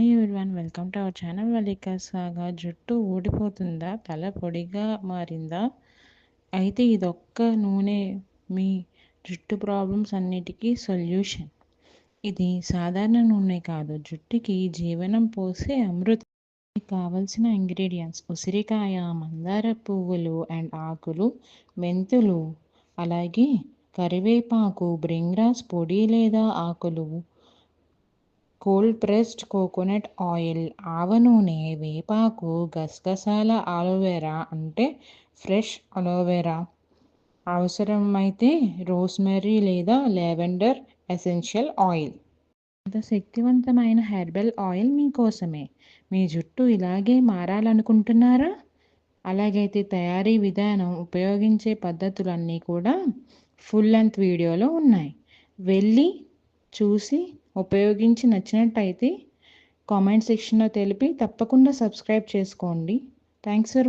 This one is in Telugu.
Hi everyone, welcome to our channel. వలిక సాగా. జుట్టు ఊడిపోతుందా, తల పొడిగా మారిందా? అయితే ఇదొక్క నూనె మీ జుట్టు ప్రాబ్లమ్స్ అన్నిటికీ సొల్యూషన్. ఇది సాధారణ నూనె కాదు, జుట్టుకి జీవనం పోసే అమృతం. కావలసిన ఇంగ్రీడియంట్స్: ఉసిరికాయ, మందార పువ్వులు అండ్ ఆకులు, మెంతులు, అలాగే కరివేపాకు, బ్రింగ్రాస్ పొడి లేదా ఆకులు, కోల్డ్ ప్రెస్డ్ కోకోనట్ ఆయిల్, ఆవ నూనె, వేపాకు, గసగసాల, ఆలోవెరా అంటే ఫ్రెష్ అలోవెరా, అవసరమైతే రోస్మెరీ లేదా లావెండర్ ఎసెన్షియల్ ఆయిల్. ఇంత శక్తివంతమైన హెర్బల్ ఆయిల్ మీకోసమే. మీ జుట్టు ఇలాగే మారాలనుకుంటున్నారా? అలాగైతే తయారీ విధానం, ఉపయోగించే పద్ధతులన్నీ కూడా ఫుల్ లెంత్ వీడియోలో ఉన్నాయి. వెళ్ళి చూసి ఉపయోగించి నచ్చినట్టయితే కామెంట్ సెక్షన్లో తెలిపి తప్పకుండా సబ్స్క్రైబ్ చేసుకోండి. Thanks for